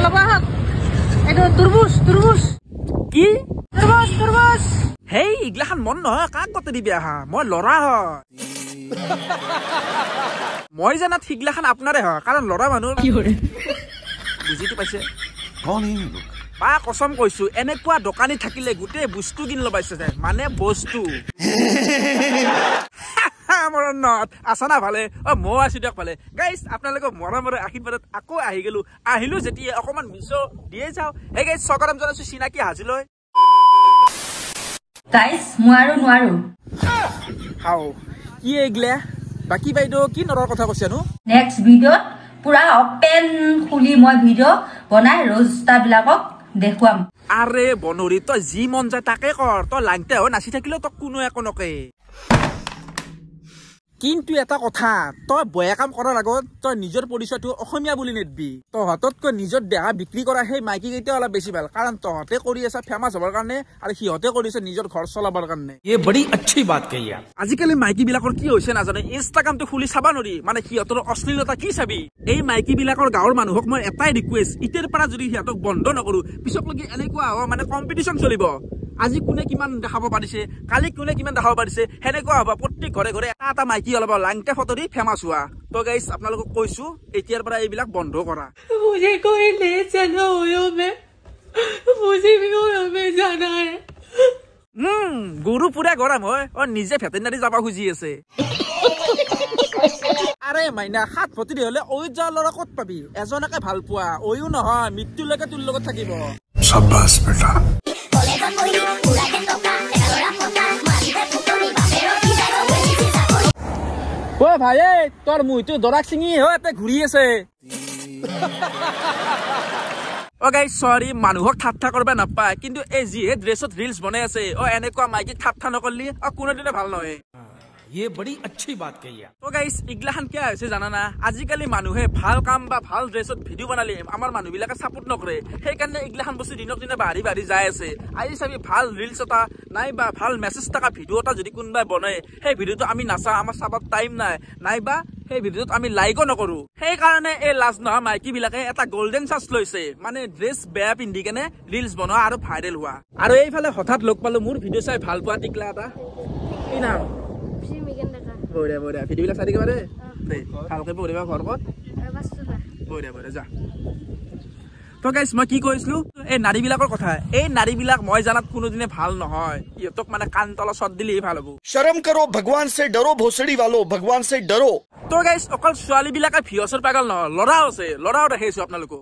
লবা হাত এটো তুৰবুজ কি তুৰবুজ হেই ইগলাখান মন নহয় কাক গতে দিবি আহা মই লৰা হয় মই জানাত হিগলাখান আপনাৰে হয় কাৰণ লৰা মানুহ কি হয় বুজিটো পাইছে কোন ই পা কসম কৈছো এনেকুৱা দোকানী থাকিলে গুটে বস্তু কিন লবাইছে মানে বস্তু মৰণ নত আছানা ভালে মই আছি দিয়ক ভালে গাইস আপোনালোকে মৰমৰে আশীৰ্বাদত আকৌ আহিলো যেতিয়া অকমান মিছো দিয়ে যাও হে গাইস সকৰম জনাছো চিনাকি হাজিলৈ গাইস মই নোৱাৰো হাও কি এগলে বাকি বাইদো কি নৰৰ কথা কৈছানো নেক্সট ভিডিঅ পুৰা ওপেন খুলি মই ভিডিঅ বনাই ৰস্তা বিলাকক দেখুৱাম আৰে বনৰি তো জি মন যায় তাকে কৰ তো লাংতে হৈ নাচি থাকিলে তো কোনো একো নকে কিন্তু এটা কথা তই বয়া কাম কৰাৰ আগত তই নিজৰ পৰিচয়টো অসমীয়া বুলি নেদবি তহঁততকৈ নিজৰ দেহা বিক্ৰী কৰা সেই মাইকী কেইটা অলপ বেছি ভাল কাৰণ তহঁতে কৰি আছে ফেমাছ হবৰ কাৰণে আৰু সিহঁতে কৰিছে নিজৰ ঘৰ চলাবৰ কাৰণে ये बड़ी अच्छी बात कही आप আজিকালি মাইকী বিলাকৰ কি হৈছে নাজানে ইনষ্টাগ্ৰামটো খুলি চাবা নৰি মানে সিহঁতৰ অশ্লীলতা কি চাবি এই মাইকী বিলাকৰ গাঁৱৰ মানুহক মই এটাই ৰিকুৱেষ্ট ইতেৰ পৰা যদি সিহঁতক বন্ধ নকৰো পিছকলৈকে এনেকুৱা মানে কম্পিটিশ্যন চলিব আজি কোনে কিমান দেখাব পাৰিছে কালি কোনে কিমান দেখাব পাৰিছে হেনেকুৱা হ'ব প্ৰত্যেক ঘৰে ঘৰে এটা মাইকী অলপ লাংতে ফটো দি ফেমাছ হোৱা তো গাইস আপোনালোকক কৈছো এতিয়াৰ পৰা এইবিলাক বন্ধ কৰা मुझे कोई ले चलो मुझे भी में जाना है গুৰু পুৰা গৰম হয় নিজে ভেটেনাৰী যাব খুজি আছে আৰে মাইনা হাত ফটি হলে ঐ যা লৰা ক'ত পাবি এজনকে ভাল পোৱা ঐও নহয় মৃত্যুলৈকে তোৰ লগত থাকিব शाबाश बेटा ঐ ভাই তোৰ মুইটো দৰাক চিঙি এতে ঘূৰি আছে গাইস সৰি মানুহক ঠাট্টা কৰবা নাপায় কিন্তু এই যিহে ড্ৰেসত ৰিলস বনাই আছে এনেকুৱা মাইকীক ঠাট্টা নকৰলি কোনোদিনে ভাল নহয় ये बड़ी अच्छी बात कही आप তো গাইস ইগলাখান কি হৈছে জানা না আজিকালি মানুহে ভাল কাম বা ভাল ড্রেসত ভিডিও বনালে আমাৰ মানুহবিলাকে সাপোৰ্ট নকৰে সেই কাৰণে ইগলাখান বস্তু দিনক দিনে বাঢ়ি যায় আছে আজি চাবি ভাল রিলস এটা নাই বা ভাল মেসেজ থকা ভিডিও এটা যদি কোনবাই বনায় সেই ভিডিওটো আমি নাচা আমাৰ চাবৰ টাইম নাই বা সেই ভিডিওত আমি লাইকও নকৰো সেই কাৰণে এই লাজ নহয় মাইকী বিলাকে এটা গোল্ডেন চান্স লৈছে মানে ড্রেস বেয়া পিন্ধি কেনে রিলস বনোৱা আৰু ভাইৰেল হোৱা আৰু এইফালে হঠাৎ লগ পালো মোৰ ভিডিও চাই ভাল পোৱা টিকলা এটা কি নাম বঢ়িয়া বঢ়িয়া ভিডিঅ'বিলাক চাই দিবা দেই ভালকে পঢ়িবা ঘৰ ক'ত বঢ়িয়া যা তো গাইস মই কি কৈছিলো এই নাৰীবিলাকৰ কথা এই নাৰীবিলাক মই জানাত কোনোদিনে ভাল নহয় ইহঁতক মানে কাণ তলা চট দিলেই ভাল হ'ব शर्म करो भगवान से डरो भोसड़ी वालों भगवान से डरो তো গাইস অকল ছোৱালীবিলাকে ভিউছৰ পাগল নহয় ল'ৰাও আছে ল'ৰাও দেখাইছো আপোনালোকক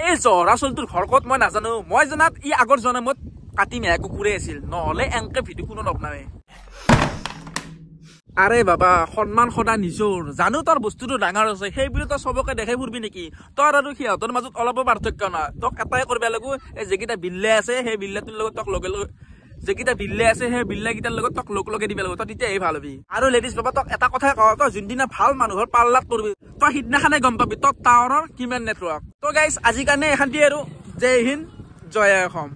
এই জহৰা চলটোৰ ঘৰ ক'ত মই নাজানো মই জানাত ই আগৰ জনমত কাটি মেয়া কুকুৰে আছিল নহলে এংকে ভিডিঅ' কোনো নবনাৱে আৰে বাবা সন্মান সদা নিজৰ জানো তোৰ বস্তুটো ডাঙৰ আছে সেই বুলি তই সবকে দেখাই ফুৰবি নেকি তোৰ আৰু সিহঁতৰ মাজত অলপ পাৰ্থক্য নাই তোক এটাই কৰিব লাগিব এই যেকেইটা বিল্লে আছে সেই বিল্লাটোৰ লগত তোক লগে যেকেইটা বিল্লে আছে সেই বিল্লাকেইটাৰ লগত তোক লগে দিব লাগিব তই তেতিয়াই ভাল হবি আৰু লেডিজ বাবা তোক এটা কথা কওঁ তই যোনদিনা ভাল মানুহৰ পাল্লাত পৰবি তই সিদিনাখনে গম পাবি তোৰ টাৱাৰৰ কিমান নেটৱৰ্ক তো গাইস আজি কাৰণে এখান্তি আৰু জয় হিন্দ জয় অসম